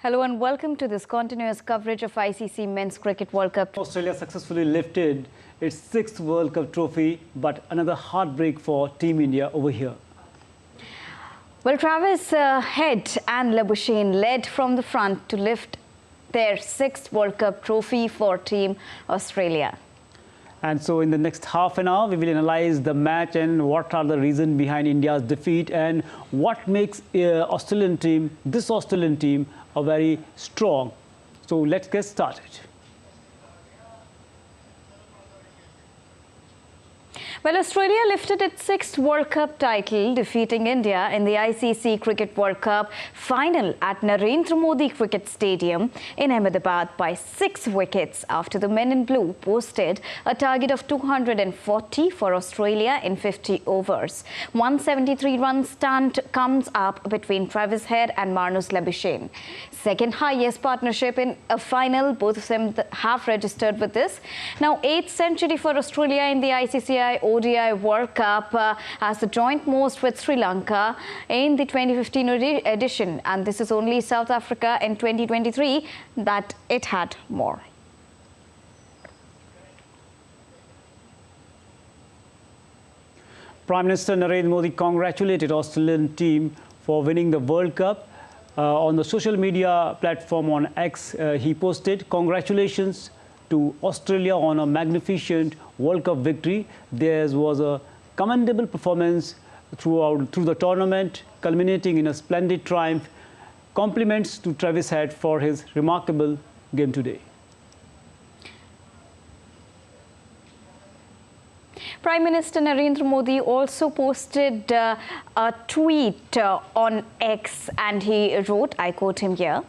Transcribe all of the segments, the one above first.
Hello and welcome to this continuous coverage of ICC Men's Cricket World Cup. Australia successfully lifted its 6th World Cup trophy, but another heartbreak for Team India over here. Well, Travis Head and Labuschagne led from the front to lift their 6th World Cup trophy for Team Australia. And so in the next half an hour, we will analyze the match and what are the reasons behind India's defeat and what makes this Australian team, a very strong. So let's get started. Well, Australia lifted its 6th World Cup title, defeating India in the ICC Cricket World Cup final at Narendra Modi Cricket Stadium in Ahmedabad by 6 wickets after the men in blue posted a target of 240 for Australia in 50 overs. 173-run stunt comes up between Travis Head and Marnus Labuschagne. Second highest partnership in a final, both of them have registered with this. Now, 8th century for Australia in the ICC ODI World Cup as the joint most with Sri Lanka in the 2015 edition, and this is only South Africa in 2023 that it had more. Prime Minister Narendra Modi congratulated Australian team for winning the World Cup. On the social media platform on X, he posted, "Congratulations to Australia on a magnificent World Cup victory. There was a commendable performance through the tournament, culminating in a splendid triumph. Compliments to Travis Head for his remarkable game today." Prime Minister Narendra Modi also posted a tweet on X, and he wrote, I quote him here,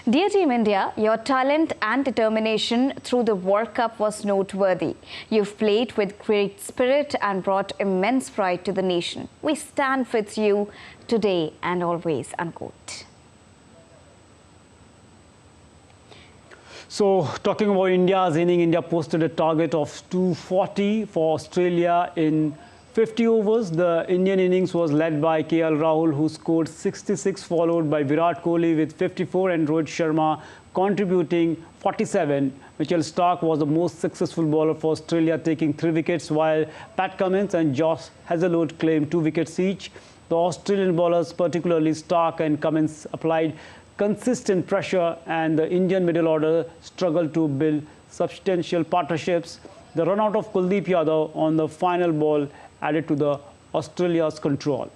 "Dear Team India, your talent and determination through the World Cup was noteworthy. You've played with great spirit and brought immense pride to the nation. We stand with you today and always," unquote. So, talking about India's inning, India posted a target of 240 for Australia in 50 overs. The Indian innings was led by KL Rahul, who scored 66, followed by Virat Kohli with 54 and Rohit Sharma contributing 47. Mitchell Starc was the most successful bowler for Australia, taking 3 wickets, while Pat Cummins and Josh Hazlewood claimed 2 wickets each. The Australian bowlers, particularly Starc and Cummins, applied consistent pressure, and the Indian middle order struggled to build substantial partnerships. The run out of Kuldeep Yadav on the final ball added to the Australia's control.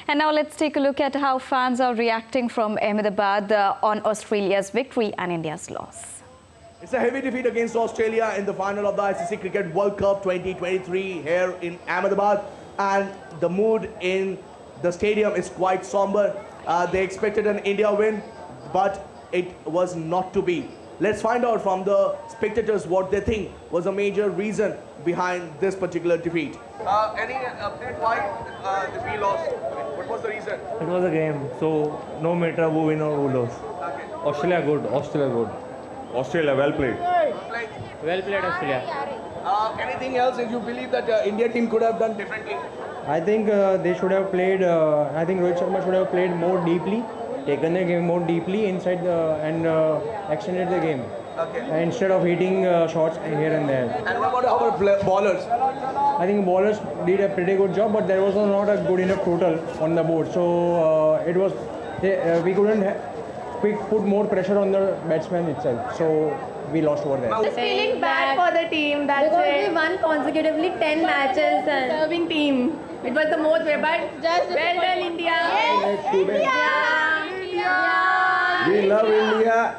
And now let's take a look at how fans are reacting from Ahmedabad on Australia's victory and India's loss. It's a heavy defeat against Australia in the final of the ICC Cricket World Cup 2023 here in Ahmedabad, and the mood in the stadium is quite somber. They expected an India win, but it was not to be. Let's find out from the spectators what they think was a major reason behind this particular defeat. Any update why we lost? What was the reason? It was a game, so no matter who win or who lose. Okay. Australia good, Australia good. Australia well played. Well played, Australia. Anything else that you believe that India team could have done differently? I think they should have played. I think Rohit Sharma should have played more deeply, taken the game more deeply inside and extended the game. Okay. Instead of hitting shots here and there. And what about our bowlers? I think bowlers did a pretty good job, but there was not a good enough total on the board. So it was we couldn't put more pressure on the batsman itself. So we lost over there. I was feeling bad for the team. That's because we won consecutively 10 matches and serving team. It was the most way, but just well done, India. Yes. India. We love India.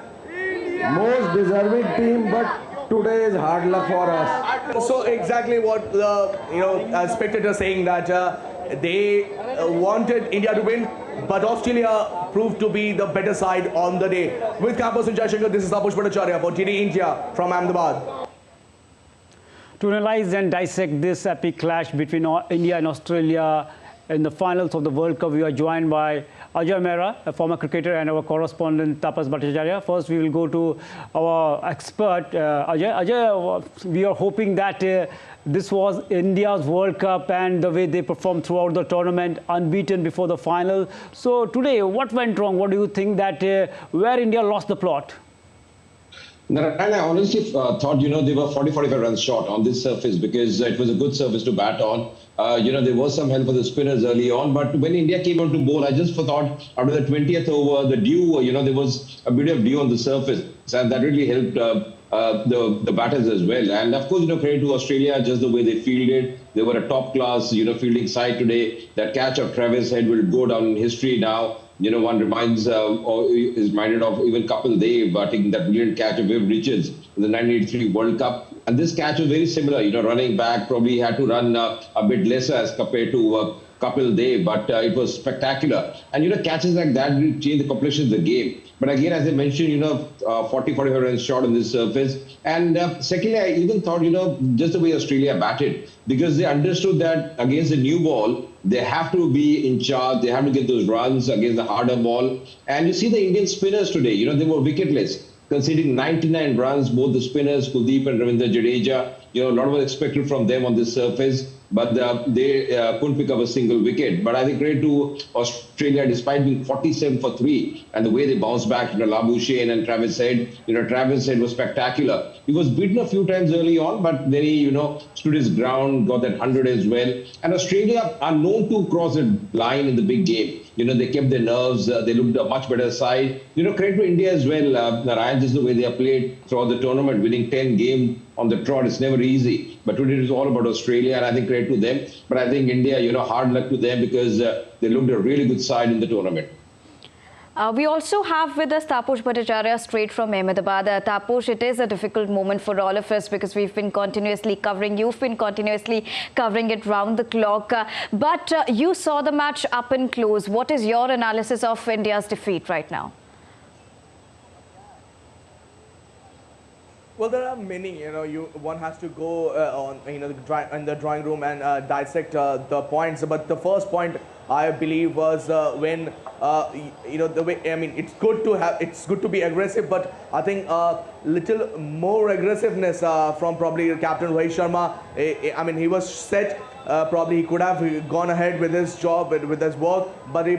Most deserving team, but today is hard luck for us. So exactly what the spectators saying that they wanted India to win, but Australia proved to be the better side on the day. With campus in Jaishankar, this is Tapush Bhattacharya for TD India from Ahmedabad. To analyze and dissect this epic clash between India and Australia in the finals of the World Cup. We are joined by Ajay Mehra, a former cricketer, and our correspondent Tapas Bhattacharya. First, we will go to our expert, Ajay. Ajay, we are hoping that this was India's World Cup and the way they performed throughout the tournament, unbeaten before the final. So today, what went wrong? What do you think that where India lost the plot? Narayan, I honestly thought, they were 40-45 runs short on this surface because it was a good surface to bat on. There was some help for the spinners early on, but when India came on to bowl, I just thought after the 20th over, the dew, there was a bit of dew on the surface, and that really helped the batters as well. And of course, credit to Australia, just the way they fielded. They were a top-class, fielding side today. That catch of Travis Head will go down in history now. One reminds or is reminded of even Kapil Dev taking that brilliant catch of Viv Richards in the 1983 World Cup. And this catch was very similar, running back, probably had to run a bit lesser as compared to Kapil Dev, but it was spectacular. And, catches like that will change the complexion of the game. But again, as I mentioned, 40-45 runs short on this surface. And secondly, I even thought, just the way Australia batted, because they understood that against the new ball, they have to be in charge. They have to get those runs against the harder ball. And you see the Indian spinners today, they were wicketless, conceding 99 runs, both the spinners, Kuldeep and Ravindra Jadeja. A lot was expected from them on this surface, but they couldn't pick up a single wicket. But I think credit to Australia, despite being 47 for 3, and the way they bounced back, Labuschagne and Travis Head. Travis Head was spectacular. He was beaten a few times early on, but then he, stood his ground, got that 100 as well. And Australia are known to cross a line in the big game. They kept their nerves. They looked a much better side. Credit to India as well. Narayan, just the way they have played throughout the tournament, winning 10 games on the trot. It's never easy. But today it was all about Australia, and I think credit to them. But I think India, hard luck to them because they looked a really good side in the tournament. We also have with us Taposh Bhattacharya straight from Ahmedabad. Taposh, it is a difficult moment for all of us because we've been continuously covering, you've been continuously covering it round the clock. But you saw the match up and close. What is your analysis of India's defeat right now? Well, there are many, one has to go in the drawing room and dissect the points. But the first point, I believe, was when, the way, it's good to be aggressive, but I think little more aggressiveness from probably Captain Rohit Sharma. He was set. Probably he could have gone ahead with his job, with his work, but he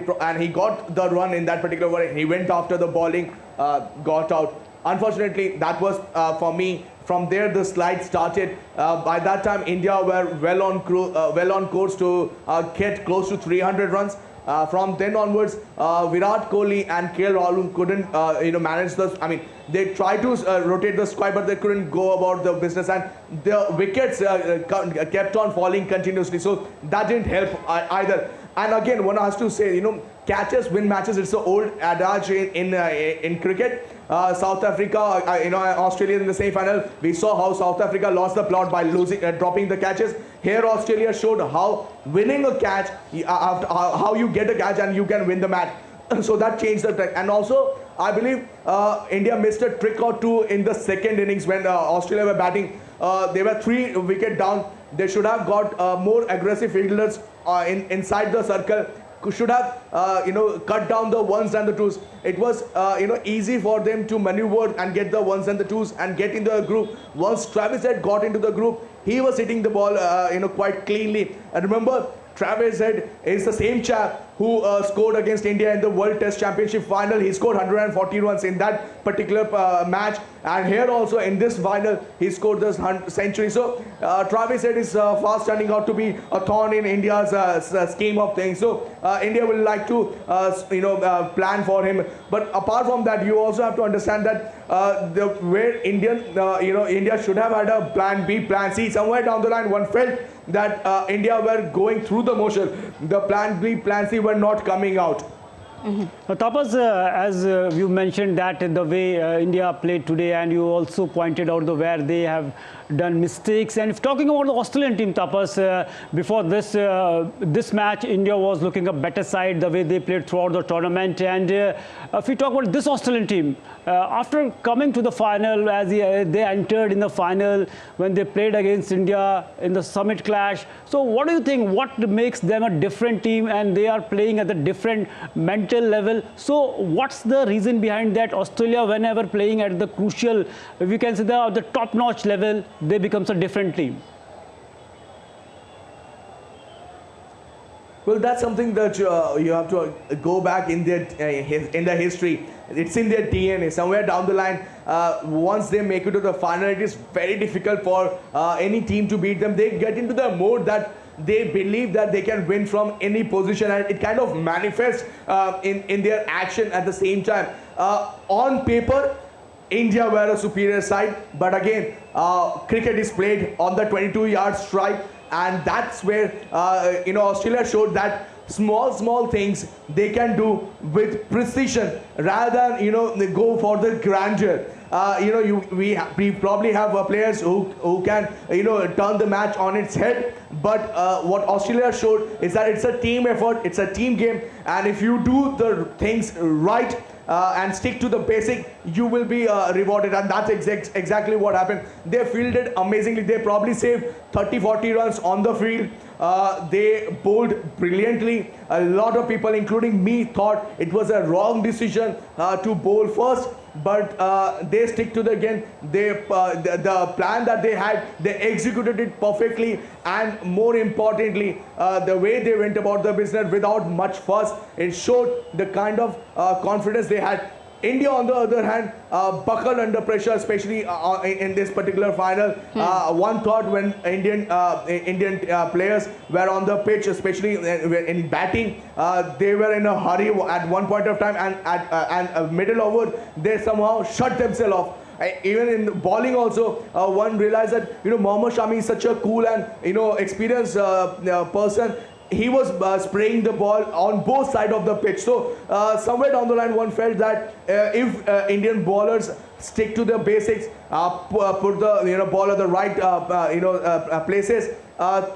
got the run in that particular over. He went after the bowling, got out. Unfortunately, that was for me. From there, the slide started. By that time, India were well on course to get close to 300 runs. From then onwards, Virat Kohli and KL Rahul couldn't, manage the. They tried to rotate the squad, but they couldn't go about the business, and the wickets kept on falling continuously. So that didn't help either. And again, one has to say, catches win matches. It's an old adage in cricket. South Africa, Australia in the semi-final. We saw how South Africa lost the plot by dropping the catches. Here, Australia showed how winning a catch, how you get a catch and you can win the match. So that changed the track. And also, I believe India missed a trick or two in the second innings when Australia were batting. They were 3 wickets down. They should have got more aggressive fielders inside the circle. Should have cut down the ones and the twos. It was easy for them to maneuver and get the ones and the twos and get in the group. Once Travis Head got into the group, he was hitting the ball quite cleanly. And remember, Travis Head is the same chap who scored against India in the World Test Championship final. He scored 140 runs in that particular match. And here also in this final, he scored this century. So Travis Head is fast turning out to be a thorn in India's scheme of things. So India will like to, plan for him. But apart from that, you also have to understand that where India should have had a plan B, plan C. Somewhere down the line, one felt that India were going through the motion. The plan B, plan C were not coming out. Tapas, as you mentioned that the way India played today, and you also pointed out where they have done mistakes. And if talking about the Australian team, Tapas, before this match, India was looking a better side the way they played throughout the tournament. And if we talk about this Australian team, after coming to the final, as they entered in the final when they played against India in the summit clash. So what do you think? What makes them a different team, and they are playing at a different mental level? So what's the reason behind that? Australia, whenever playing at the crucial, we can say the top-notch level, they becomes a different team. Well, that's something that you have to go back in their history. It's in their DNA. Somewhere down the line, once they make it to the final, it is very difficult for any team to beat them. They get into the mode that they believe that they can win from any position, and it kind of manifests in their action at the same time. On paper, India were a superior side, but again, cricket is played on the 22-yard strike, and that's where Australia showed that small things they can do with precision rather than they go for the grandeur. We probably have players who can turn the match on its head, but what Australia showed is that it's a team effort, it's a team game, and if you do the things right and stick to the basic, you will be rewarded, and that's exactly what happened. They fielded amazingly. They probably saved 30-40 runs on the field. They bowled brilliantly. A lot of people, including me, thought it was a wrong decision to bowl first, but they stick to the plan that they had. They executed it perfectly, and more importantly, the way they went about the business without much fuss, it showed the kind of confidence they had. India, on the other hand, buckled under pressure, especially in this particular final. One thought when Indian players were on the pitch, especially in batting, they were in a hurry at one point of time, and at middle over, they somehow shut themselves off. Even in bowling also, one realized that Mohammad Shami is such a cool and experienced person. He was spraying the ball on both sides of the pitch. So somewhere down the line, one felt that if Indian bowlers stick to the basics, put the ball at the right places,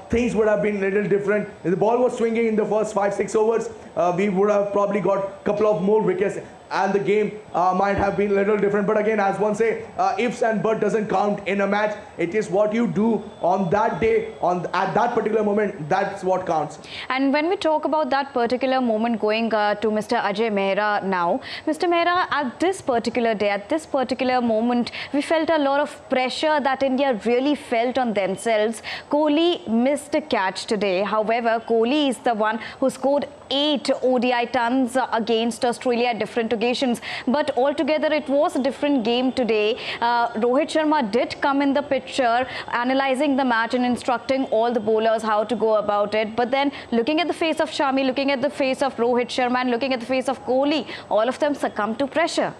things would have been a little different. If the ball was swinging in the first 5-6 overs, we would have probably got a couple of more wickets, and the game might have been a little different. But again, as one say, ifs and buts doesn't count in a match. It is what you do on that day, at that particular moment, that's what counts. And when we talk about that particular moment, going to Mr. Ajay Mehra now, Mr. Mehra, at this particular day, at this particular moment, we felt a lot of pressure that India really felt on themselves. Kohli missed a catch today. However, Kohli is the one who scored 8 ODI tons against Australia at different occasions. But altogether, it was a different game today. Rohit Sharma did come in the picture, analysing the match and instructing all the bowlers how to go about it. But then, looking at the face of Shami, looking at the face of Rohit Sharma, and looking at the face of Kohli, all of them succumbed to pressure.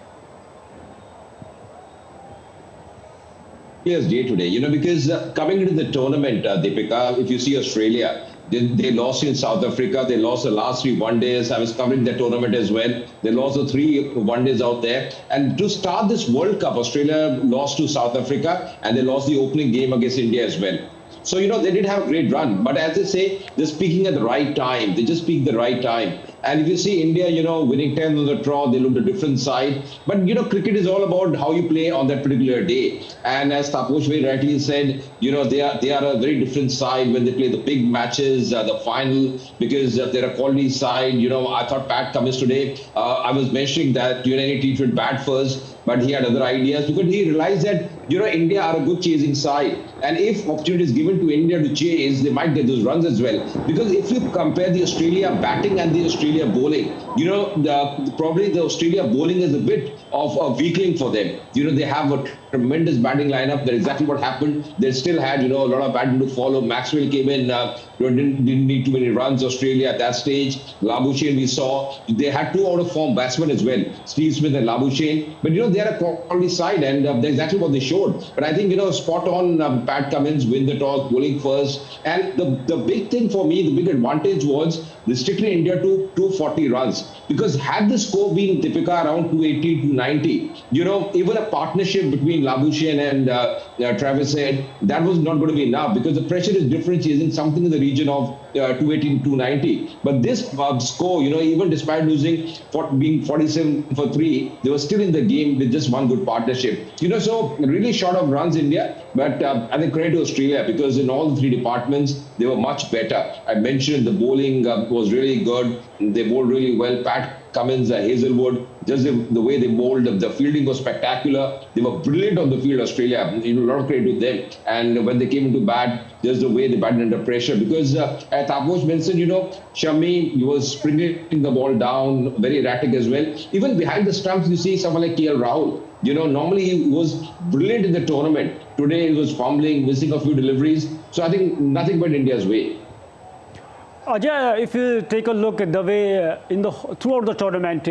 Yes, day today, because coming into the tournament, Deepika, if you see Australia, they lost in South Africa. They lost the last 3 one-days. I was covering the tournament as well. They lost the 3 one-days out there. And to start this World Cup, Australia lost to South Africa, and they lost the opening game against India as well. So, they did have a great run. But as they say, they're speaking at the right time. They just speak the right time. And if you see India, winning 10 on the draw, they looked a different side. But, cricket is all about how you play on that particular day. And as Taposh very rightly said, they are a very different side when they play the big matches, the final, because they're a quality side. I thought Pat Cummins today, I was mentioning that, any team should bat first. But he had other ideas because he realized that, India are a good chasing side. And if opportunity is given to India to chase, they might get those runs as well. Because if you compare the Australia batting and the Australia bowling, probably the Australia bowling is a bit of a weakling for them. They have a tremendous batting lineup. That's exactly what happened. They still had, a lot of batting to follow. Maxwell came in, didn't need too many runs, Australia at that stage. Labuschagne we saw. They had two out of form batsmen as well, Steve Smith and Labuschagne. But, they are a quality side, and that's exactly what they showed. But I think, spot on, Pat Cummins win the toss, bowling first. And the big thing for me, the big advantage was restricting India to 240 runs. Because had the score been Deepika around 280, 290, even a partnership between Labuschagne and Travis Head, that was not going to be enough, because the pressure is different, chasing something in the region of 280 to 290. But this score, even despite losing, being 47 for 3, they were still in the game with just one good partnership. So really short of runs, India. But I think credit to Australia, because in all the three departments, they were much better. I mentioned the bowling was really good. They bowled really well. Pat Cummins, Hazelwood, just the way they bowled, the fielding was spectacular. They were brilliant on the field, Australia. A lot of credit to them. And when they came into bat, just the way they batted under pressure. Because as Taposh mentioned, Shami, he was springing the ball down, very erratic as well. Even behind the stumps, you see someone like KL Rahul. Normally he was brilliant in the tournament. Today he was fumbling, missing a few deliveries. So I think nothing but India's way. Ajay, if you take a look at the way throughout the tournament,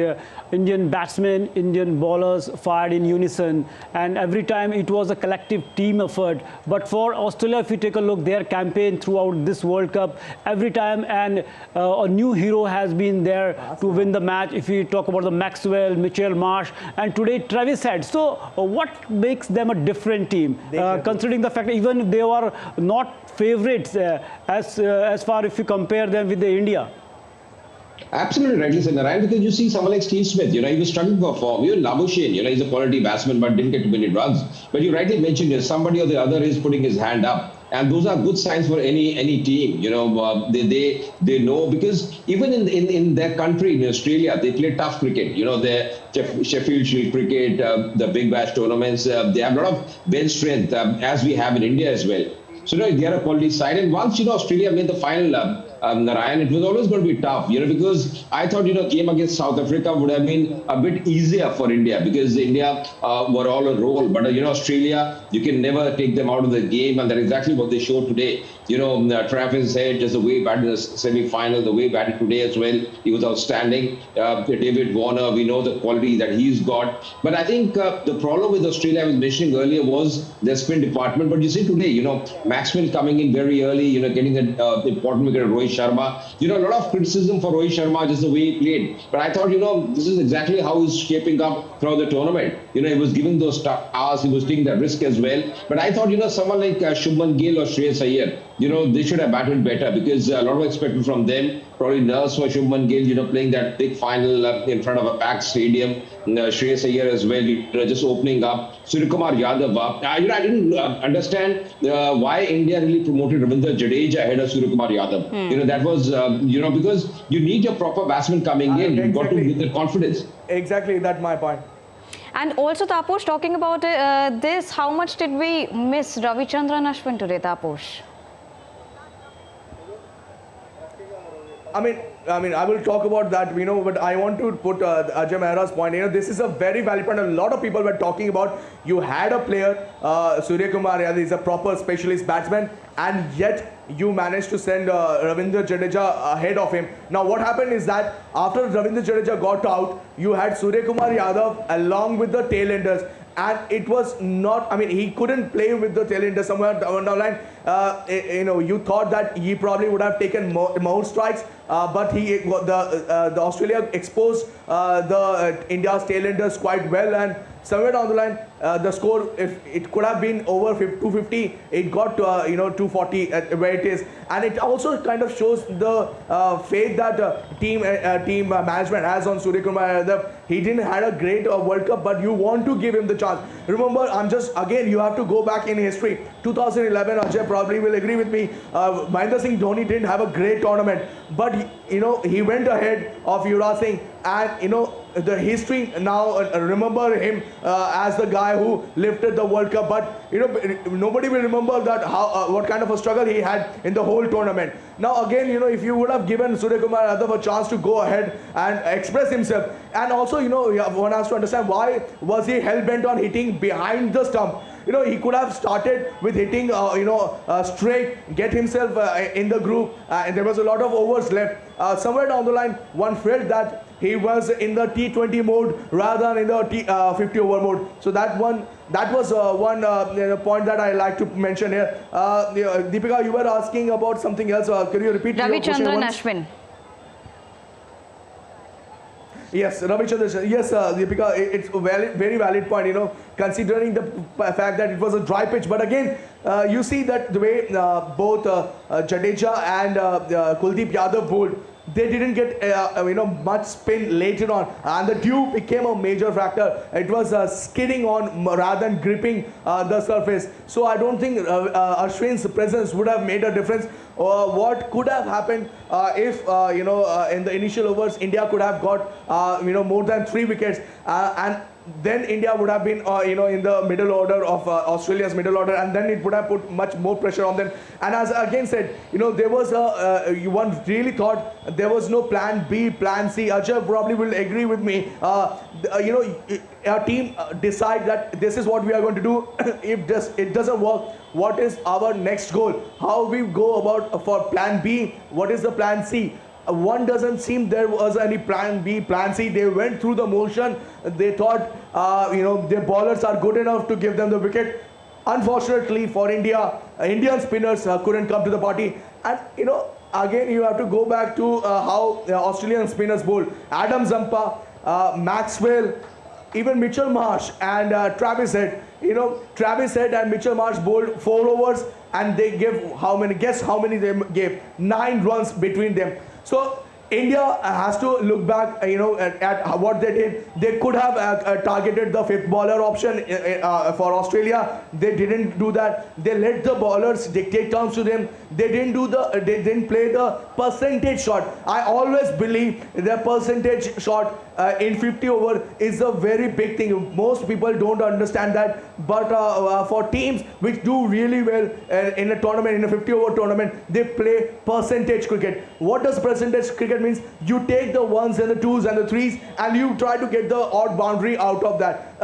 Indian batsmen, Indian bowlers fired in unison, and every time it was a collective team effort. But for Australia, if you take a look, their campaign throughout this World Cup, every time a new hero has been there to win the match. If you talk about the Maxwell, Mitchell Marsh, and today Travis Head. So what makes them a different team, considering the fact that even if they were not favorites as far if you compare them with the India? Absolutely rightly said, Narayan, because you see someone like Steve Smith, he was struggling for form. Even Labuschagne, he's a quality batsman but didn't get too many runs. But you rightly mentioned, somebody or the other is putting his hand up. And those are good signs for any team. They know, because even in their country, in Australia, they play tough cricket. The Sheffield Shield cricket, the Big Bash tournaments, they have a lot of bench strength, as we have in India as well. So they are a quality side. And once Australia made the final, Narayan, it was always going to be tough, because I thought, game against South Africa would have been a bit easier for India, because India were all a roll. But, Australia, you can never take them out of the game, and that's exactly what they showed today. Travis Head, just the way he batted in the semi-final, the way he batted today as well, he was outstanding. David Warner, we know the quality that he's got. But I think the problem with Australia, I was mentioning earlier, was their spin department. But you see today, Maxwell coming in very early, getting an important wicket at Rohit Sharma. A lot of criticism for Rohit Sharma, just the way he played. But I thought, this is exactly how he's shaping up throughout the tournament. He was giving those stars, he was taking that risk as well. But I thought, someone like Shubman Gill or Shreyas Iyer, they should have batted better, because a lot was expected from them. Probably nerves for Shubman Gill, playing that big final in front of a packed stadium. Shreyas Iyer as well, just opening up. Suryakumar Yadav up. I didn't understand why India really promoted Ravindra Jadeja ahead of Suryakumar Yadav. That was, because you need your proper batsman coming in. You've got to get the confidence. Exactly, that's my point. And also, Taposh, talking about this, how much did we miss Ravichandran Ashwin today, Taposh? I mean, I will talk about that, but I want to put Ajay Mehra's point. This is a very valid point. A lot of people were talking about, you had a player, Suryakumar Yadav is a proper specialist batsman, and yet you managed to send Ravindra Jadeja ahead of him. Now, what happened is that after Ravindra Jadeja got out, you had Suryakumar Yadav along with the tailenders. And it was not, he couldn't play with the tailender somewhere down the line. You thought that he probably would have taken more strikes, but the Australia exposed the India's tailenders quite well, and somewhere down the line, the score, if it could have been over 250, it got to 240 where it is, and it also kind of shows the faith that team management has on Suryakumar Yadav. He didn't had a great World Cup, but you want to give him the chance. Remember, you have to go back in history. 2011, Ajay, probably will agree with me. Mahendra Singh Dhoni didn't have a great tournament, but he went ahead of Yuvraj Singh, and the history now remember him as the guy who lifted the World Cup. But nobody will remember that how what kind of a struggle he had in the whole tournament. Now again, if you would have given Suryakumar Yadav a chance to go ahead and express himself, and also one has to understand why was he hell bent on hitting behind the stump. He could have started with hitting, straight, get himself in the groove, and there was a lot of overs left. Somewhere down the line, one felt that he was in the T20 mode rather than in the 50-over mode. So that was one point that I like to mention here. Deepika, you were asking about something else. Can you repeat your question Ravichandran once? Ashwin. Yes, Ravichandran. Yes, Deepika, it's a very valid point, considering the fact that it was a dry pitch. But again, you see that the way both Jadeja and Kuldeep Yadav bowled, they didn't get much spin later on, and the dew became a major factor. It was skidding on rather than gripping the surface. So I don't think Ashwin's presence would have made a difference. What could have happened if in the initial overs India could have got more than 3 wickets, and then India would have been in the middle order of Australia's middle order, and then it would have put much more pressure on them. And as I again said, there was one really thought there was no plan B, plan C. Ajay probably will agree with me. Our team decide that this is what we are going to do. If it doesn't work, what is our next goal? How we go about for plan B? What is the plan C? One doesn't seem there was any plan B, plan C. They went through the motion. They thought, their bowlers are good enough to give them the wicket. Unfortunately for India, Indian spinners couldn't come to the party. And, again, you have to go back to how Australian spinners bowled. Adam Zampa, Maxwell, even Mitchell Marsh and Travis Head. Travis Head and Mitchell Marsh bowled 4 overs, and they gave how many? Guess how many they gave? 9 runs between them. So India has to look back, at what they did. They could have targeted the 5th bowler option for Australia. They didn't do that. They let the bowlers dictate terms to them. They didn't play the percentage shot. I always believe the percentage shot in 50 over is a very big thing. Most people don't understand that, but for teams which do really well in a tournament, in a 50-over tournament, they play percentage cricket. What does percentage cricket means? You take the 1s and the 2s and the 3s, and you try to get the odd boundary out of that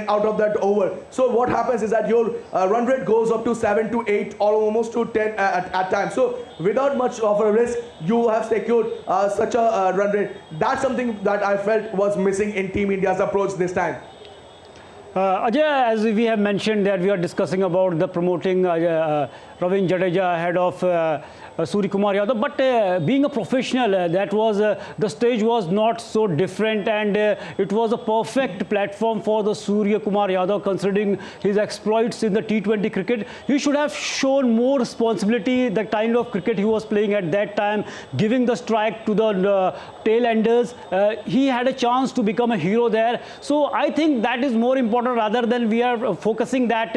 out of that over. So what happens is that your run rate goes up to 7 to 8 or almost to 10 at times. So without much of a risk, you have secured such a run rate. That's something that I felt was missing in Team India's approach this time. Ajay, as we have mentioned that we are discussing about the promoting Ravindra Jadeja ahead of Suryakumar Yadav, but being a professional, that was the stage was not so different, and it was a perfect platform for the Suryakumar Yadav, considering his exploits in the T20 cricket. He should have shown more responsibility, the kind of cricket he was playing at that time, giving the strike to the tail enders. He had a chance to become a hero there. So I think that is more important rather than we are focusing that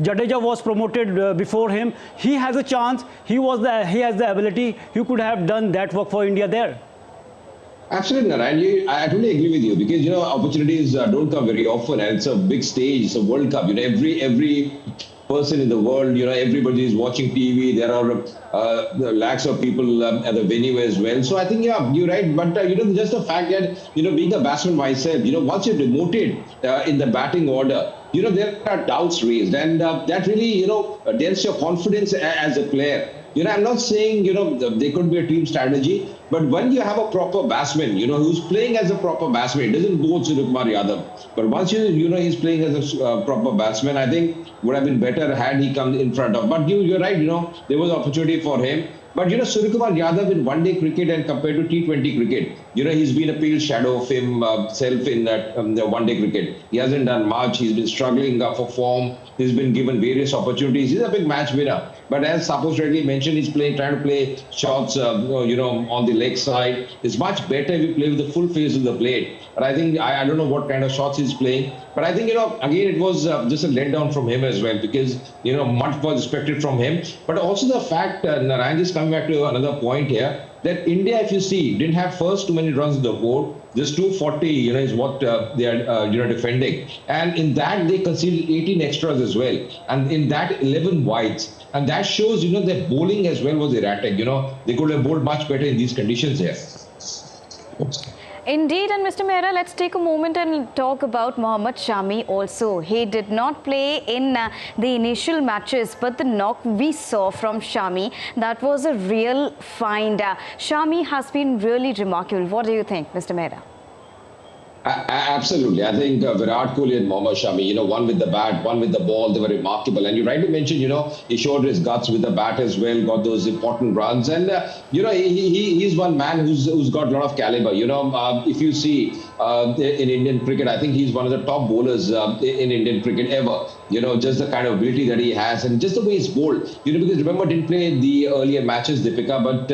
Jadeja was promoted before him. He has a chance. He has the ability. He could have done that work for India there. Absolutely, Narayan. I totally agree with you, because opportunities don't come very often, and it's a big stage. It's a World Cup. Every person in the world, everybody is watching TV. There are lakhs of people at the venue as well. So I think, yeah, you're right. But just the fact that being a batsman myself, once you're demoted in the batting order, there are doubts raised, and that really dents your confidence as a player. I'm not saying, there could be a team strategy, but when you have a proper batsman, who's playing as a proper batsman, it doesn't both Suryakumar Yadav. But once he's playing as a proper batsman, I think would have been better had he come in front of. But you're right, there was opportunity for him. But Suryakumar Yadav in one-day cricket and compared to T20 cricket, he's been a pale shadow of himself in that the one-day cricket. He hasn't done much. He's been struggling for form. He's been given various opportunities. He's a big match winner. But as Sapos rightly mentioned, he's trying to play shots, on the leg side. It's much better if you play with the full face of the plate. But I think, I don't know what kind of shots he's playing. But I think, again, it was just a letdown from him as well because, much was expected from him. But also the fact, Narayan is coming back to another point here, that India, if you see, didn't have first too many runs on the board. Just 240, is what they are, defending. And in that, they conceded 18 extras as well. And in that, 11 wides. And that shows, their bowling as well was erratic. They could have bowled much better in these conditions here. Indeed, and Mr. Mehra, let's take a moment and talk about Mohammad Shami also. He did not play in the initial matches, but the knock we saw from Shami, that was a real find. Shami has been really remarkable. What do you think, Mr. Mehra? Absolutely. I think Virat Kohli and Mohammad Shami, one with the bat, one with the ball, they were remarkable. And you rightly mentioned, he showed his guts with the bat as well, got those important runs. And, he's one man who's got a lot of caliber. If you see in Indian cricket, I think he's one of the top bowlers in Indian cricket ever. Just the kind of ability that he has and just the way he's bowled. Because remember, didn't play the earlier matches, Deepika, but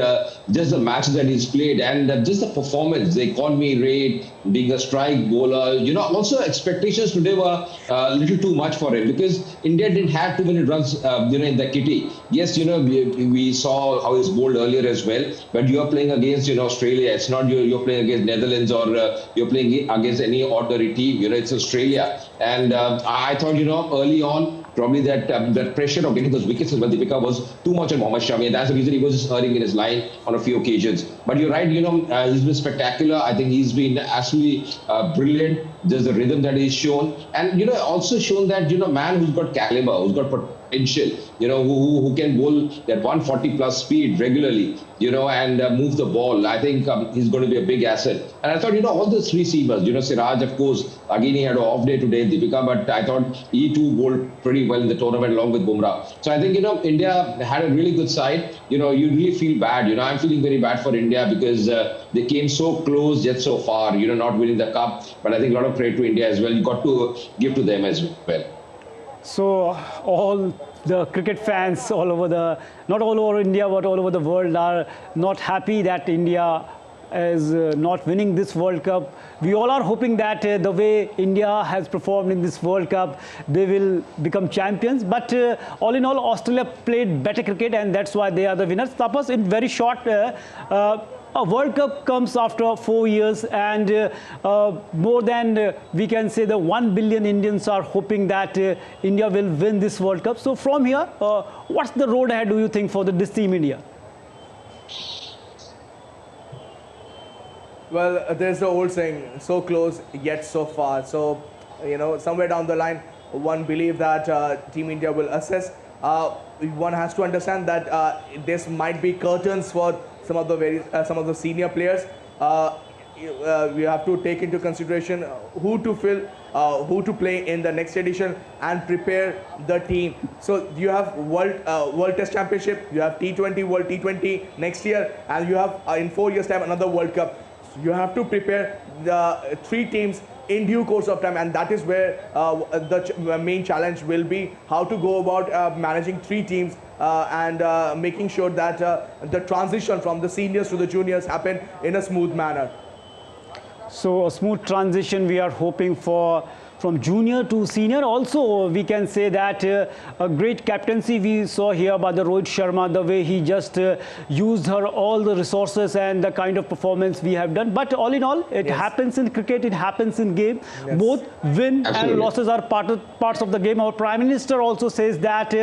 just the matches that he's played and just the performance, the economy rate, being a strike bowler. Also expectations today were a little too much for him because India didn't have too many runs, in the kitty. Yes, we saw how he's bowled earlier as well, but you're playing against, Australia. It's not you're playing against Netherlands or you're playing against any ordinary team. It's Australia. And I thought, early on, probably that pressure of getting those wickets as well, Deepika, was too much on Mohammad Shami. And that's the reason he was just erring in his line on a few occasions. But you're right, he's been spectacular. I think he's been absolutely brilliant. There's the rhythm that he's shown. And, also shown that, man who's got caliber, who's got potential, who can bowl that 140 plus speed regularly, and move the ball. I think he's going to be a big asset. And I thought, all the three seamers, Siraj, of course, again, he had an off day today, Deepika, but I thought he too bowled pretty well in the tournament along with Bumrah. So I think, India had a really good side. You really feel bad. I'm feeling very bad for India because they came so close yet so far, not winning the cup. But I think a lot of credit to India as well. You got to give to them as well. So all the cricket fans all over not all over India, but all over the world are not happy that India is not winning this World Cup. We all are hoping that the way India has performed in this World Cup, they will become champions. But all in all, Australia played better cricket and that's why they are the winners. Tapas, in very short, a World Cup comes after 4 years and more than, we can say, the 1 billion Indians are hoping that India will win this World Cup. So from here, what's the road ahead, do you think, for this team India? Well, there's the old saying, so close yet so far. So, somewhere down the line, one believes that Team India will assess. One has to understand that this might be curtains for some of the senior players. We have to take into consideration who to fill, who to play in the next edition, and prepare the team. So you have World Test Championship, you have T20 World T20 next year, and you have in 4 years' time another World Cup. So you have to prepare the 3 teams in due course of time, and that is where the main challenge will be, how to go about managing 3 teams and making sure that the transition from the seniors to the juniors happen in a smooth manner. So a smooth transition we are hoping for from junior to senior. Also, we can say that a great captaincy we saw here by the Rohit Sharma, the way he just used all the resources and the kind of performance we have done. But all in all, it happens in cricket, it happens in game. Both win and losses are parts of the game. Our Prime Minister also says that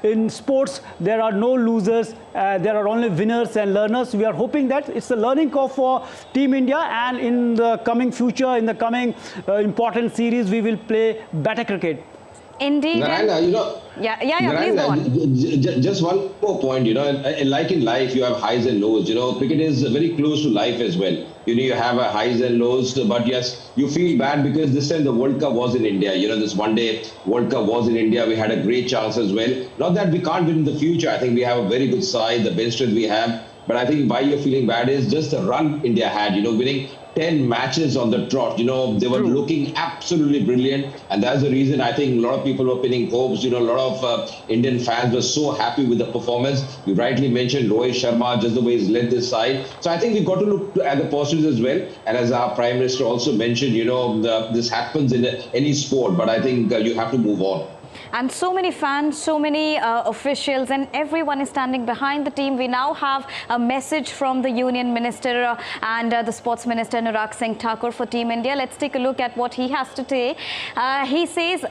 in sports, there are no losers, there are only winners and learners. We are hoping that it's a learning curve for Team India, and in the coming future, in the coming important series, we will play better cricket. Indeed. Narayana, please go on. Just one more point, like in life, you have highs and lows. Cricket is very close to life as well. You have a highs and lows, but yes, you feel bad because this time the World Cup was in India. This one day World Cup was in India. We had a great chance as well. Not that we can't win in the future. I think we have a very good side, the bench strength we have. But I think why you're feeling bad is just the run India had, winning 10 matches on the trot. They were looking absolutely brilliant. And that's the reason I think a lot of people were pinning hopes. A lot of Indian fans were so happy with the performance. You rightly mentioned Rohit Sharma, just the way he's led this side. So I think we've got to look at the positives as well. And as our Prime Minister also mentioned, this happens in any sport. But I think you have to move on. And so many fans, so many officials, and everyone is standing behind the team. We now have a message from the Union Minister and the Sports Minister Anurag Singh Thakur for Team India. Let's take a look at what he has to say. He says,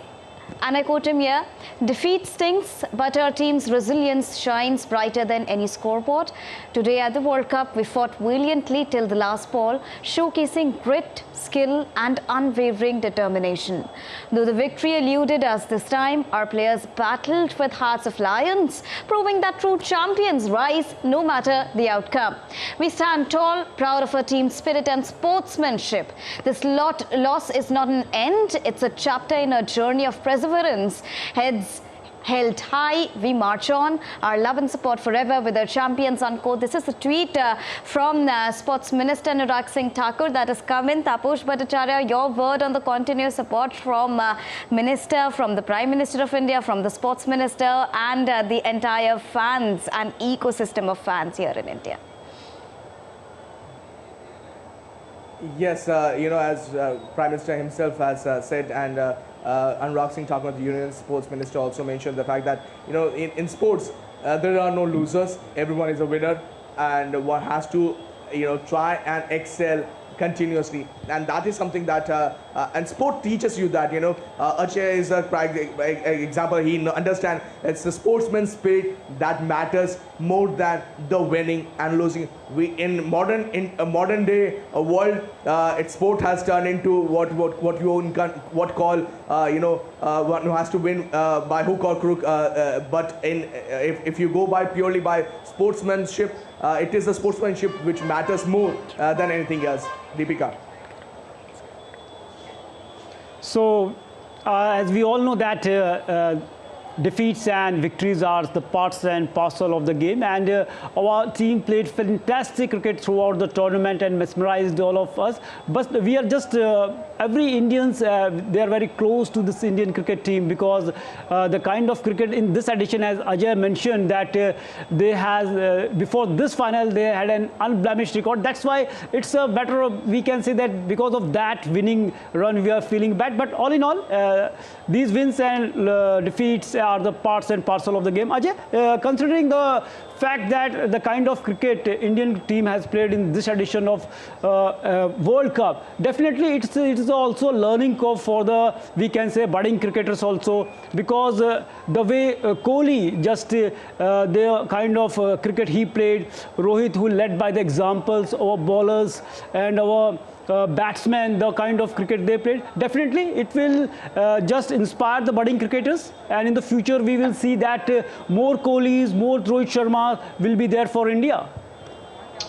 and I quote him here, "Defeat stings, but our team's resilience shines brighter than any scoreboard. Today at the World Cup, we fought valiantly till the last ball, showcasing grit, skill and unwavering determination. Though the victory eluded us this time, our players battled with hearts of lions, proving that true champions rise no matter the outcome. We stand tall, proud of our team's spirit and sportsmanship. This loss is not an end, it's a chapter in a journey of perseverance. Heads held high, we march on, our love and support forever with our champions," unquote. This is a tweet from Sports Minister Anurag Singh Thakur that has come in. Taposh Bhattacharya, your word on the continuous support from Minister, from the Prime Minister of India, from the Sports Minister and the entire fans and ecosystem of fans here in India. Yes, as Prime Minister himself has said, and Anurag Singh Thakur, the Union Sports Minister, also mentioned the fact that, in sports, there are no losers. Everyone is a winner, and one has to, try and excel continuously, and that is something that and sport teaches you that. Achay is a prime example. He understands it's the sportsman's spirit that matters more than the winning and losing. We in a modern day world, sport has turned into what you call one who has to win by hook or crook. But if you go by purely by sportsmanship, it is the sportsmanship which matters more than anything else. Deepika. So, as we all know that defeats and victories are the parts and parcel of the game, and our team played fantastic cricket throughout the tournament and mesmerized all of us. But we are just every Indians, they are very close to this Indian cricket team, because the kind of cricket in this edition, as Ajay mentioned, that they has before this final they had an unblemished record. That's why it's a better, we can say that because of that winning run we are feeling bad. But all in all, these wins and defeats are the parts and parcel of the game. Ajay, considering the fact that the kind of cricket Indian team has played in this edition of World Cup, definitely it is also a learning curve for the, we can say, budding cricketers also, because the way Kohli, just the kind of cricket he played, Rohit, who led by the examples, our bowlers and our batsmen, the kind of cricket they played, definitely it will just inspire the budding cricketers, and in the future we will see that more Kohlis, more Rohit Sharma will be there for India.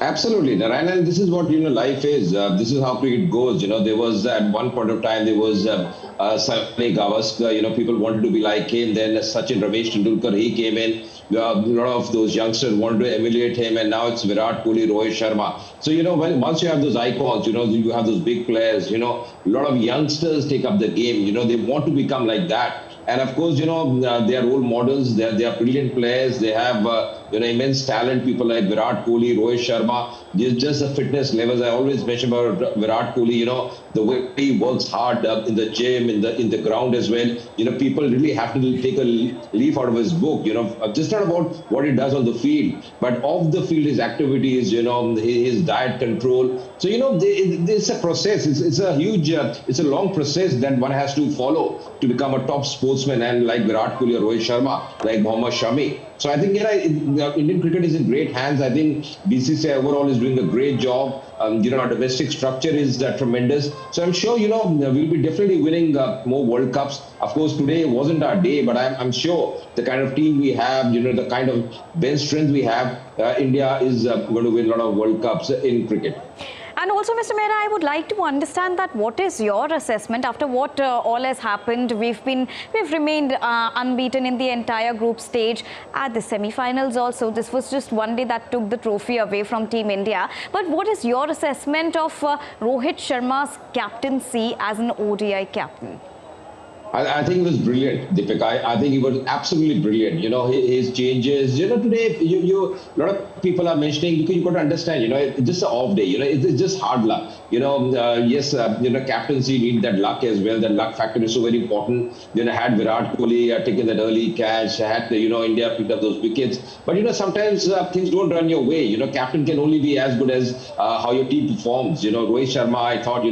Absolutely, Narayan, and this is what life is. This is how cricket goes. There was at one point of time there was Sunny Gavaskar. People wanted to be like him. Then Sachin Ramesh Tendulkar, he came in. A lot of those youngsters wanted to emulate him, and now it's Virat Kohli, Rohit Sharma. So once you have those icons, you have those big players. A lot of youngsters take up the game. They want to become like that. And of course, they are role models. They are brilliant players. They have immense talent. People like Virat Kohli, Rohit Sharma. There's just the fitness levels. I always mention about Virat Kohli. The way he works hard in the gym, in the ground as well. People really have to take a leaf out of his book. Just not about what he does on the field, but off the field, his activities. His diet control. So it's a process. It's a huge, it's a long process that one has to follow to become a top sportsman, and like Virat Kohli or Rohit Sharma, like Mohammad Shami. So I think Indian cricket is in great hands. I think BCCI overall is doing a great job. Our domestic structure is tremendous. So I'm sure we'll be definitely winning more World Cups. Of course, today wasn't our day, but I'm sure the kind of team we have, the kind of bench strength we have, India is going to win a lot of World Cups in cricket. And also, Mr. Mehra, I would like to understand that what is your assessment after what all has happened? We've remained unbeaten in the entire group stage at the semi-finals also. This was just one day that took the trophy away from Team India. But what is your assessment of Rohit Sharma's captaincy as an ODI captain? I think it was brilliant, Deepika. I think he was absolutely brilliant. You know, his changes. You know, today a lot of people are mentioning, because you got to understand. You know, it's just an off day. You know, it's just hard luck. You know, yes, you know, captaincy need that luck as well. That luck factor is so very important. You know, had Virat Kohli taken that early catch, had India picked up those wickets. But you know, sometimes things don't run your way. You know, captain can only be as good as how your team performs. You know, Rohit Sharma, I thought,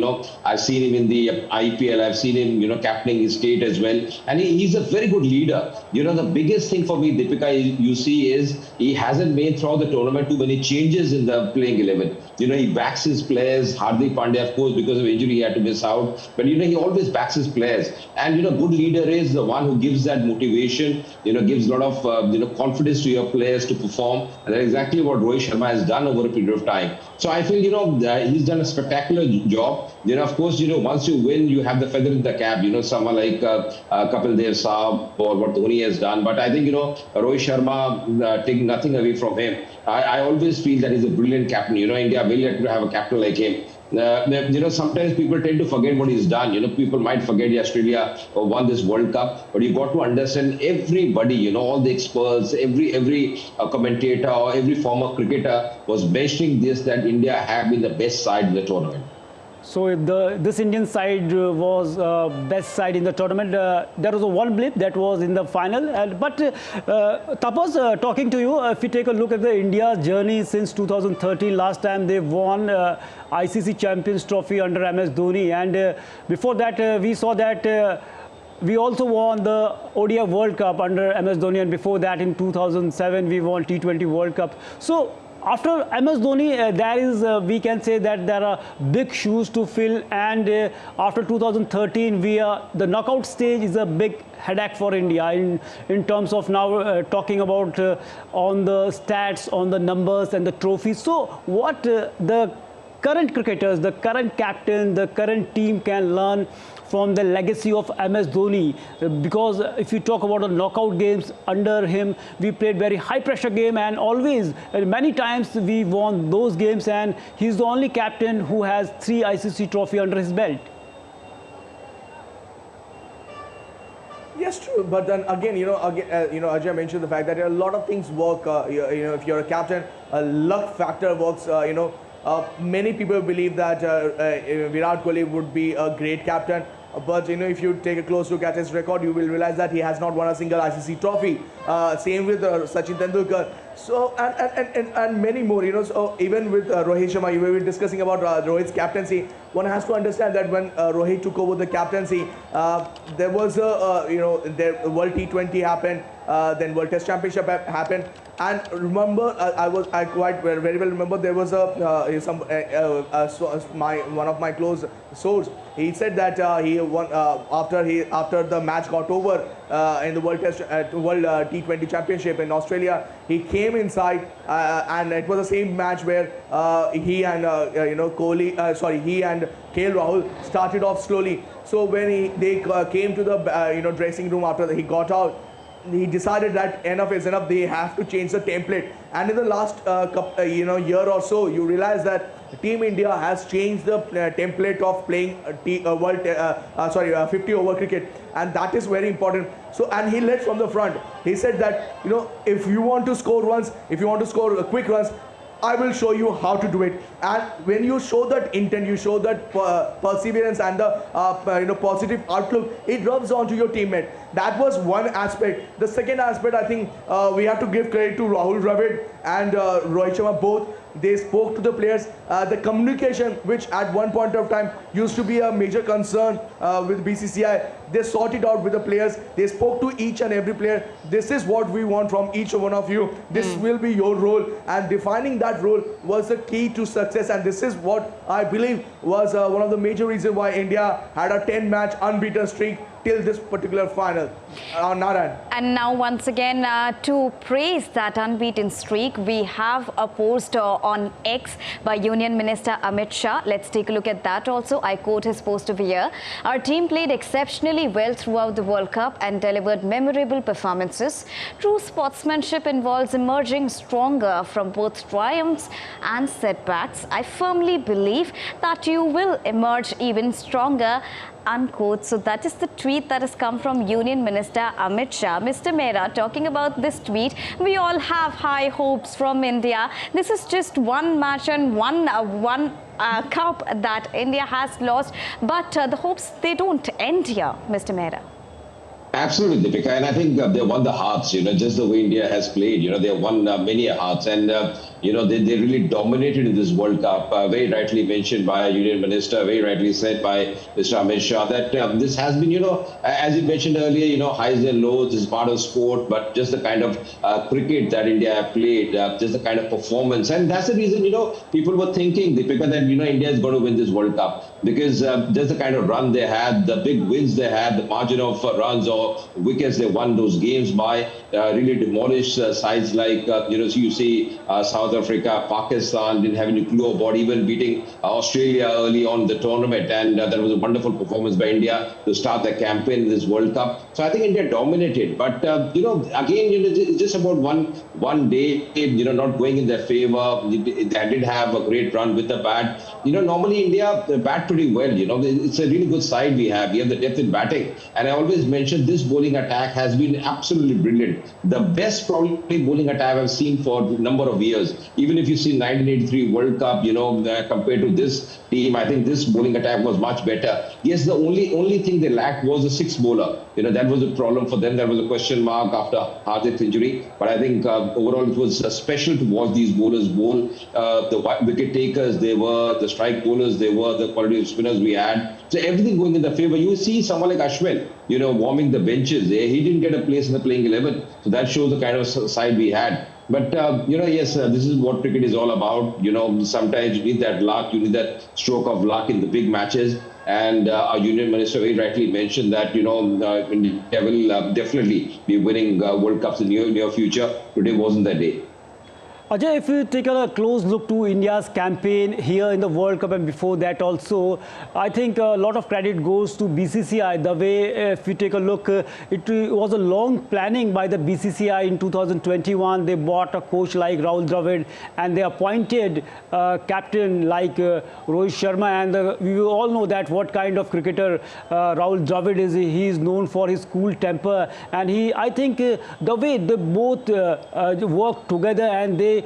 I've seen him in the IPL. I've seen him, captaining his state as well, and he's a very good leader. You know, the biggest thing for me, Deepika, you see is he hasn't made throughout the tournament too many changes in the playing 11. You know, he backs his players. Hardik Pandya, of course, because of injury, he had to miss out. But he always backs his players. And good leader is the one who gives that motivation. Gives a lot of confidence to your players to perform. And that's exactly what Rohit Sharma has done over a period of time. So I feel he's done a spectacular job. Of course, once you win, you have the feather in the cap. Someone like Kapil Dev Saab or what Dhoni has done. But I think Rohit Sharma, taking nothing away from him, I always feel that he's a brilliant captain. India will have to have a captain like him. Sometimes people tend to forget what he's done. People might forget Australia won this World Cup, but you got to understand everybody, all the experts, every commentator or every former cricketer was mentioning this, that India have been the best side in the tournament. So this Indian side was best side in the tournament. There was one blip that was in the final. But Tapas, talking to you, if we take a look at the India journey since 2013, last time they won ICC Champions Trophy under MS Dhoni. And before that, we saw that we also won the ODI World Cup under MS Dhoni. And before that, in 2007, we won T20 World Cup. So after MS Dhoni, there is, we can say that there are big shoes to fill, and after 2013, the knockout stage is a big headache for India in terms of now talking about on the stats, on the numbers and the trophies. So what the current cricketers, the current captain, the current team can learn from the legacy of MS Dhoni, because if you talk about the knockout games under him, we played very high pressure game, and always many times we won those games, and he's the only captain who has 3 ICC trophy under his belt. Yes, true. But then again, Ajay mentioned the fact that a lot of things work. If you're a captain, a luck factor works. Many people believe that Virat Kohli would be a great captain. But if you take a close look at his record, you will realize that he has not won a single ICC trophy. Same with Sachin Tendulkar. So and many more. So even with Rohit Sharma, we were discussing about Rohit's captaincy. One has to understand that when Rohit took over the captaincy, there was a the World T20 happened, then World Test Championship happened. And remember, I quite very well remember there was one of my close sources. He said that he won after the match got over in the World T20 Championship in Australia. He came inside and it was the same match where he and he and KL Rahul started off slowly. So when they came to the dressing room after he got out, he decided that enough is enough. They have to change the template. And in the last year or so, you realize that Team India has changed the template of playing 50 over cricket, and that is very important. So, and he led from the front. He said that if you want to score runs, if you want to score quick runs, I will show you how to do it. And when you show that intent, you show that perseverance and the positive outlook, it rubs onto your teammate. That was one aspect. The second aspect, I think we have to give credit to Rahul Dravid and Rohit Sharma both. They spoke to the players. The communication, which at one point of time used to be a major concern with BCCI, they sorted out with the players. They spoke to each and every player. This is what we want from each one of you. This will be your role. And defining that role was the key to success. And this is what I believe was one of the major reasons why India had a 10-match unbeaten streak till this particular final. Narayan. And now once again, to praise that unbeaten streak, we have a post on X by Union Minister Amit Shah. Let's take a look at that also. I quote his post over here. Our team played exceptionally well throughout the World Cup and delivered memorable performances. True sportsmanship involves emerging stronger from both triumphs and setbacks. I firmly believe that you will emerge even stronger, unquote. So that is the tweet that has come from Union Minister Amit Shah. Mr. Mehra, talking about this tweet, we all have high hopes from India. This is just one match and one cup that India has lost, but the hopes, they don't end here, Mr. Mehra. Absolutely, Deepika, and I think they won the hearts, just the way India has played. They have won many hearts, and they really dominated in this World Cup. Very rightly mentioned by a Union Minister, very rightly said by Mr. Amit Shah that this has been, as you mentioned earlier, highs and lows is part of sport, but just the kind of cricket that India have played, just the kind of performance, and that's the reason, people were thinking, Deepika, that India is going to win this World Cup because just the kind of run they had, the big wins they had, the margin of runs or wickets they won those games by, really demolished sides like, you see South Africa, Pakistan didn't have any clue about even beating Australia early on in the tournament. And that was a wonderful performance by India to start their campaign in this World Cup. So I think India dominated. But, again, it's just about one day, not going in their favor. They did have a great run with the bat. Normally India bat pretty well. It's a really good side we have. We have the depth in batting. And I always mention this bowling attack has been absolutely brilliant. The best probably bowling attack I've seen for a number of years. Even if you see 1983 World Cup, compared to this team, I think this bowling attack was much better. Yes, the only thing they lacked was a six bowler. That was a problem for them. That was a question mark after Hardik's injury. But I think overall it was special to watch these bowlers bowl. The wicket takers, they were, the strike bowlers, they were, the quality of spinners we had. So everything going in the favor. You see someone like Ashwin, warming the benches. He didn't get a place in the playing 11. So that shows the kind of side we had. But, yes, this is what cricket is all about. Sometimes you need that luck, you need that stroke of luck in the big matches. And our Union Minister very rightly mentioned that, India will definitely be winning World Cups in the near future. Today wasn't that day. Ajay, if you take a close look to India's campaign here in the World Cup and before that also, I think a lot of credit goes to BCCI. The way, if you take a look, it was a long planning by the BCCI in 2021. They bought a coach like Rahul Dravid and they appointed a captain like Rohit Sharma. And we all know that what kind of cricketer Rahul Dravid is. He is known for his cool temper. And I think the way they both work together and they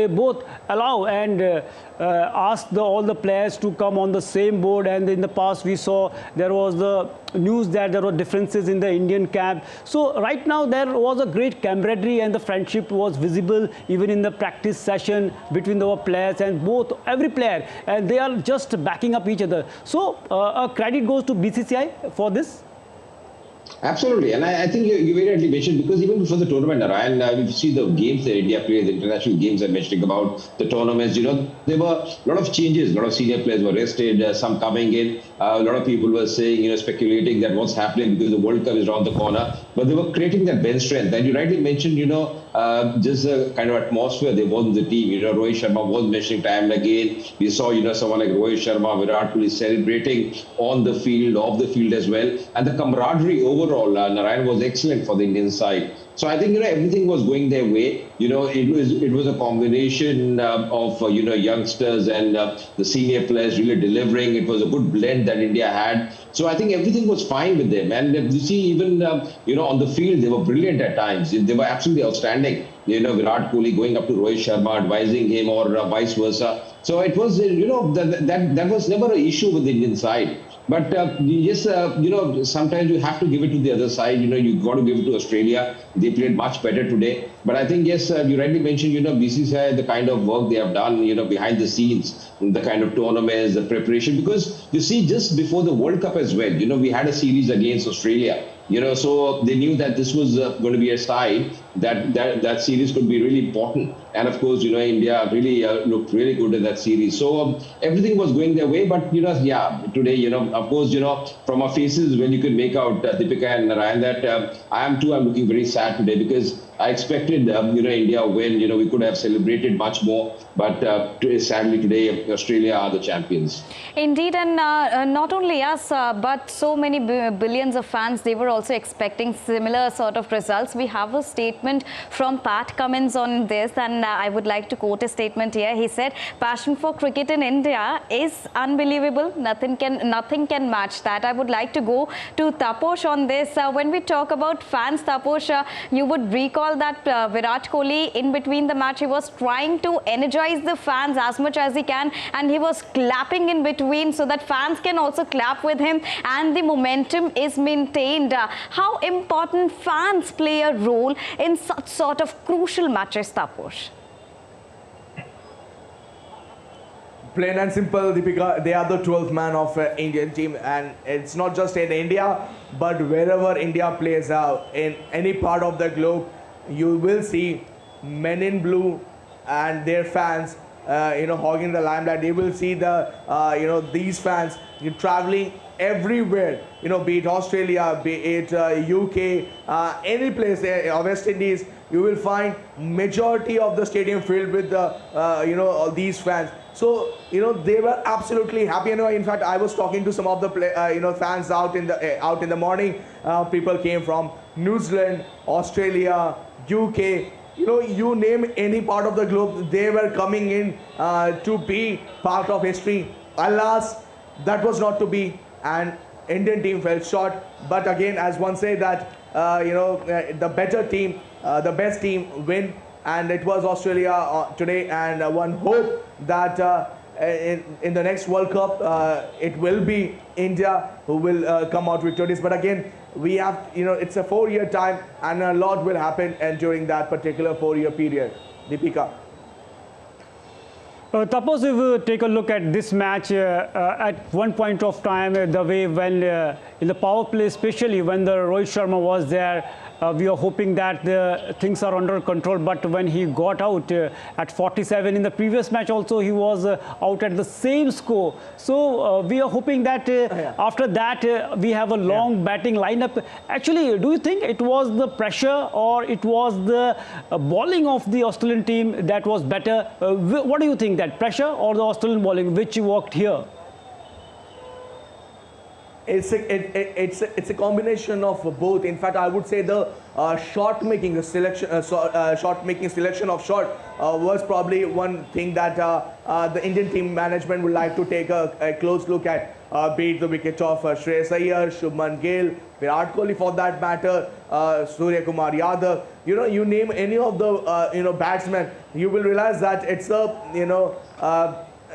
both allow and ask all the players to come on the same board. And in the past we saw there was the news that there were differences in the Indian camp. So right now there was a great camaraderie and the friendship was visible even in the practice session between the players and every player, and they are just backing up each other. So credit goes to BCCI for this. Absolutely, and I think you very rightly mentioned, because even before the tournament, Narayan, if you see the games that India played, the international games I'm mentioning about the tournaments, there were a lot of changes. A lot of senior players were rested, some coming in. A lot of people were saying, speculating that what's happening because the World Cup is around the corner. But they were creating that bench strength. And you rightly mentioned, just the kind of atmosphere there was in the team. Rohit Sharma was mentioning time and again. We saw, someone like Rohit Sharma, Virat Kohli celebrating on the field, off the field as well. And the camaraderie overall, Narayan, was excellent for the Indian side. So I think, everything was going their way. It was a combination of, youngsters and the senior players really delivering. It was a good blend that India had. So I think everything was fine with them. And you see, even, on the field, they were brilliant at times. They were absolutely outstanding. Virat Kohli going up to Rohit Sharma, advising him, or vice versa. So it was, that was never an issue with the Indian side. But yes, sometimes you have to give it to the other side. You got to give it to Australia. They played much better today. But I think, yes, you rightly mentioned, BCCI, the kind of work they have done, behind the scenes, the kind of tournaments, the preparation. Because you see, just before the World Cup as well, we had a series against Australia. So they knew that this was going to be a side that series could be really important. And of course, India really looked really good in that series. So everything was going their way. But, today, of course, from our faces, when you could make out Deepika and Narayan, that I'm looking very sad today because I expected, India win. We could have celebrated much more. But sadly today, Australia are the champions. Indeed, and not only us, but so many billions of fans, they were also expecting similar sort of results. We have a statement from Pat Cummins on this, and I would like to quote a statement here. He said, "Passion for cricket in India is unbelievable. Nothing can match that." I would like to go to Taposh on this. When we talk about fans, Taposh, you would recall that Virat Kohli, in between the match, he was trying to energize the fans as much as he can, and he was clapping in between so that fans can also clap with him, and the momentum is maintained. How important fans play a role in such sort of crucial matches, Taposh? Plain and simple, Deepika, they are the 12th man of Indian team, and it's not just in India, but wherever India plays out, in any part of the globe, you will see men in blue and their fans, hogging the limelight. They will see these fans traveling everywhere, be it Australia, be it UK, any place, West Indies, you will find majority of the stadium filled with these fans. So, they were absolutely happy. In fact, I was talking to some of the fans out in the morning. People came from New Zealand, Australia, UK, you name any part of the globe, they were coming in to be part of history. Alas, that was not to be, and Indian team fell short. But again, as one said that, the better team, the best team win, and it was Australia today, and one hope that in the next World Cup, it will be India who will come out victorious. But again, we have, it's a 4-year time, and a lot will happen and during that particular 4-year period. Deepika. Suppose if we take a look at this match, at one point of time, the way when in the power play, especially when the Rohit Sharma was there, we are hoping that the things are under control. But when he got out at 47 in the previous match, also he was out at the same score. So we are hoping that after that we have a long batting lineup. Actually, do you think it was the pressure or it was the bowling of the Australian team that was better? What do you think, that pressure or the Australian bowling which worked here? It's a combination of both. In fact, I would say the shot making selection of shot was probably one thing that the Indian team management would like to take a close look at. Be it the wicket of Shreyas Iyer, Shubman Gill, Virat Kohli for that matter, Surya Kumar Yadav. You name any of the batsmen, you will realize that it's a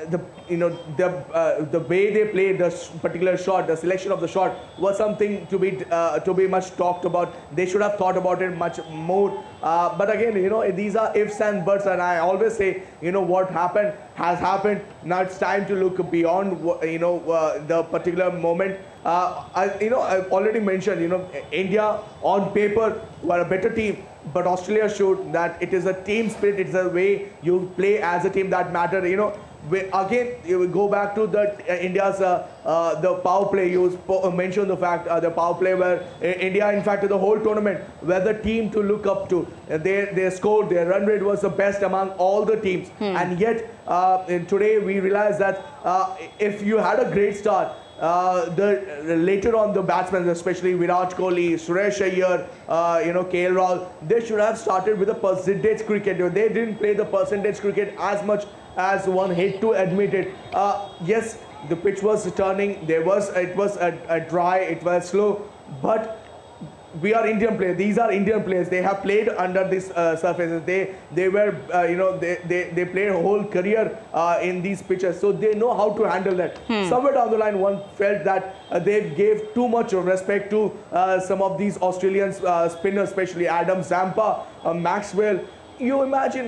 the way they played the particular shot, the selection of the shot was something to be much talked about. They should have thought about it much more. But again, these are ifs and buts, and I always say, what happened has happened. Now it's time to look beyond, the particular moment. I've already mentioned, India on paper were a better team, but Australia showed that it is a team spirit. It's a way you play as a team that matter. Again, you go back to the India's the power play. You mentioned the fact the power play where India, in fact, the whole tournament, were the team to look up to. They scored. Their run rate was the best among all the teams, and yet today we realize that if you had a great start, later on the batsmen, especially Virat Kohli, Suresh Iyer, KL Rahul, they should have started with a percentage cricket. They didn't play the percentage cricket as much as one hate to admit it. Yes, the pitch was turning. It was a dry. It was slow, but we are Indian players. These are Indian players. They have played under these surfaces. They were they played a whole career in these pitches, so they know how to handle that. Somewhere down the line, one felt that they gave too much respect to some of these Australian spinners, especially Adam Zampa, Maxwell. you imagine,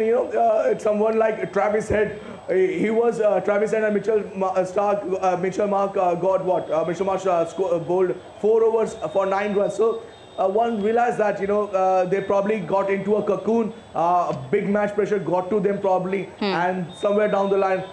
someone like Travis Head. He was Travis Head and Mitchell Mark got what? Mitchell Mark bowled 4 overs for 9 runs. So one realized that they probably got into a cocoon. Big match pressure got to them probably, and somewhere down the line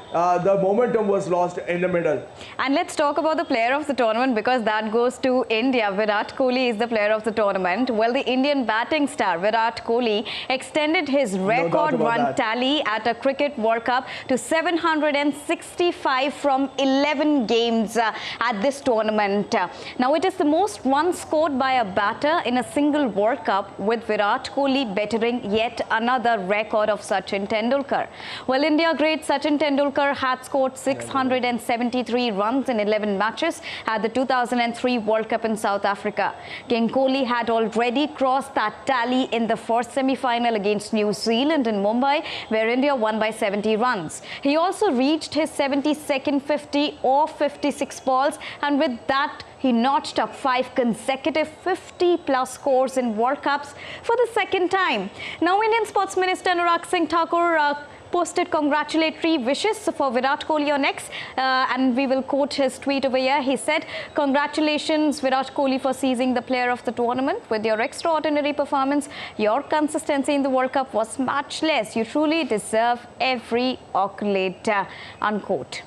the momentum was lost in the middle. And let's talk about the player of the tournament, because that goes to India. Virat Kohli is the player of the tournament. Well, the Indian batting star Virat Kohli extended his record run tally at a Cricket World Cup to 765 from 11 games at this tournament. Now it is the most runs scored by a batter in a single World Cup, with Virat Kohli bettering yet another record of Sachin Tendulkar. Well, India great Sachin Tendulkar had scored 673 runs in 11 matches at the 2003 World Cup in South Africa. King Kohli had already crossed that tally in the first semi-final against New Zealand in Mumbai, where India won by 70 runs. He also reached his 72nd 50 off 56 balls, and with that he notched up 5 consecutive 50-plus scores in World Cups for the second time. Now, Indian Sports Minister Anurag Singh Thakur posted congratulatory wishes for Virat Kohli on X, and we will quote his tweet over here. He said, "Congratulations Virat Kohli for seizing the player of the tournament. With your extraordinary performance, your consistency in the World Cup was matchless. You truly deserve every accolade," unquote.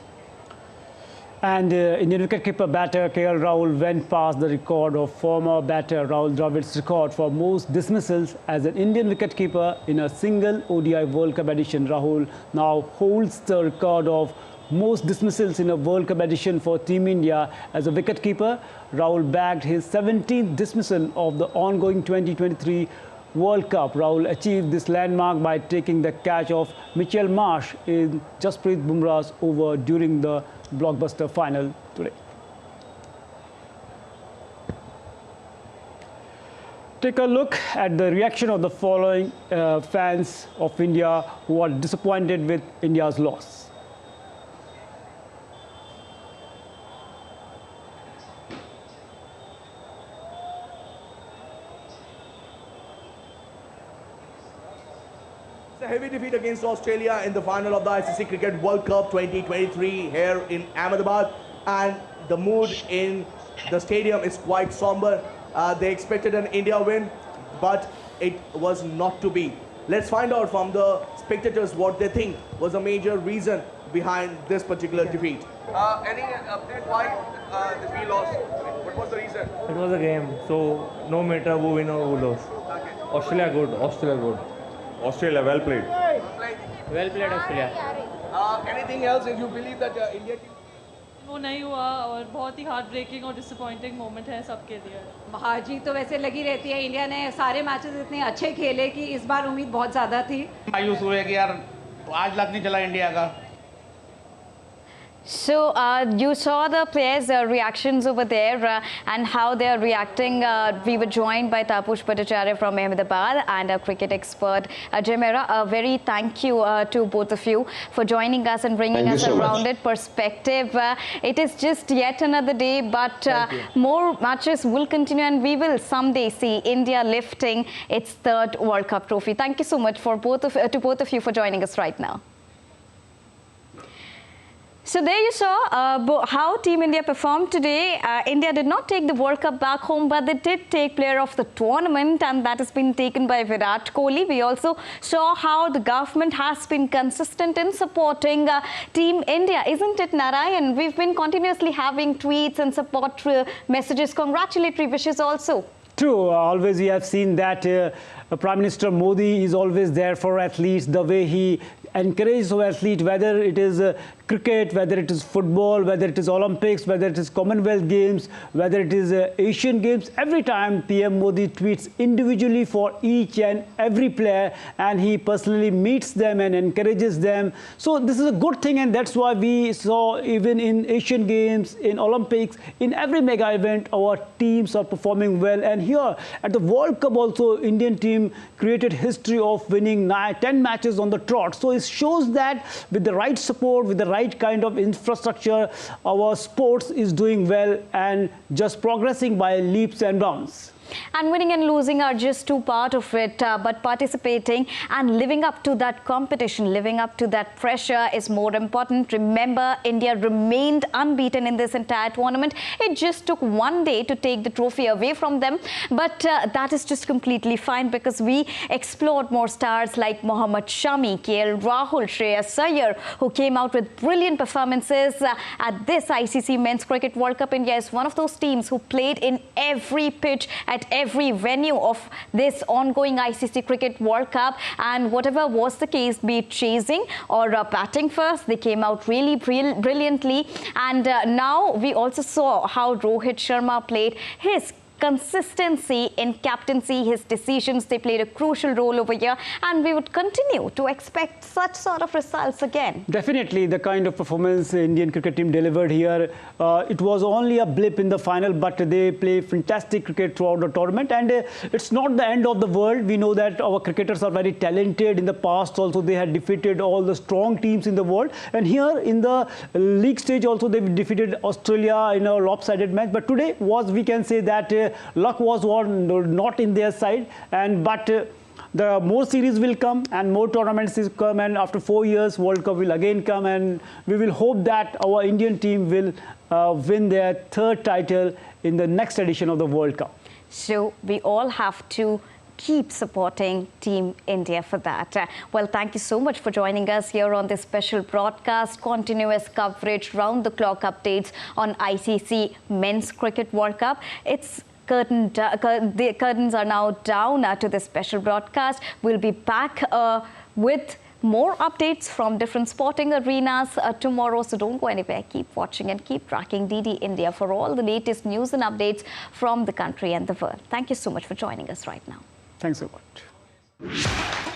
And Indian wicketkeeper batter KL Rahul went past the record of former batter Rahul Dravid's record for most dismissals as an Indian wicketkeeper in a single ODI World Cup edition. Rahul now holds the record of most dismissals in a World Cup edition for Team India as a wicketkeeper. Rahul bagged his 17th dismissal of the ongoing 2023 World Cup. Rahul achieved this landmark by taking the catch of Mitchell Marsh in Jasprit Bumrah's over during the blockbuster final today. Take a look at the reaction of the following fans of India who are disappointed with India's loss. A heavy defeat against Australia in the final of the ICC Cricket World Cup 2023 here in Ahmedabad, and the mood in the stadium is quite somber. They expected an India win, but it was not to be. Let's find out from the spectators what they think was a major reason behind this particular defeat. Any update why we lost? What was the reason? It was a game, so no matter who win or who lose. Okay. Australia good, Australia good. Australia well played. Well played Australia. Anything else if you believe that India team? वो नहीं हुआ और बहुत ही heart breaking और disappointing moment है सबके लिए। हार जीत तो वैसे लगी रहती है। इंडिया ने सारे मैचेस इतने अच्छे खेले कि इस बार उम्मीद बहुत ज़्यादा थी। मायूस हुए कि यार आज लक नहीं चला इंडिया का। So you saw the players' reactions over there and how they are reacting. We were joined by Tapush Bhattacharya from Ahmedabad and a cricket expert, Ajay Mehra. A very thank you to both of you for joining us and bringing us a rounded perspective. It is just yet another day, but more matches will continue, and we will someday see India lifting its 3rd World Cup trophy. Thank you so much for both of you for joining us right now. So there you saw how Team India performed today. India did not take the World Cup back home, but they did take player of the tournament, and that has been taken by Virat Kohli. We also saw how the government has been consistent in supporting Team India. Isn't it, Narayan? We've been continuously having tweets and support messages, congratulatory wishes also. True. Always we have seen that Prime Minister Modi is always there for athletes, the way he encourages athletes, whether it is cricket, whether it is football, whether it is Olympics, whether it is Commonwealth Games, whether it is Asian Games. Every time PM Modi tweets individually for each and every player, and he personally meets them and encourages them. So this is a good thing, and that's why we saw even in Asian Games, in Olympics, in every mega event, our teams are performing well. And here at the World Cup also, Indian team created history of winning 10 matches on the trot. So it shows that with the right support, with the right kind of infrastructure, our sports is doing well and just progressing by leaps and bounds. And winning and losing are just two part of it, but participating and living up to that competition, living up to that pressure is more important. Remember, India remained unbeaten in this entire tournament. It just took one day to take the trophy away from them, but that is just completely fine because we explored more stars like Mohammad Shami, KL Rahul, Shreyas Iyer, who came out with brilliant performances at this ICC Men's Cricket World Cup. India is one of those teams who played in every pitch at every venue of this ongoing ICC Cricket World Cup, and whatever was the case, be it chasing or batting first, they came out really brilliantly. And now we also saw how Rohit Sharma played his consistency in captaincy, his decisions, they played a crucial role over here, and we would continue to expect such sort of results again. Definitely, the kind of performance the Indian cricket team delivered here, it was only a blip in the final, but they play fantastic cricket throughout the tournament, and it's not the end of the world. We know that our cricketers are very talented. In the past also, they had defeated all the strong teams in the world, and here in the league stage also, they defeated Australia in a lopsided match. But today was, we can say that luck was not in their side, but the more series will come and more tournaments will come, and after 4 years World Cup will again come, and we will hope that our Indian team will win their third title in the next edition of the World Cup. So we all have to keep supporting Team India for that. Well, thank you so much for joining us here on this special broadcast. Continuous coverage, round-the-clock updates on ICC Men's Cricket World Cup. It's the curtains are now down to this special broadcast. We'll be back with more updates from different sporting arenas tomorrow. So don't go anywhere. Keep watching and keep tracking DD India for all the latest news and updates from the country and the world. Thank you so much for joining us right now. Thanks so much.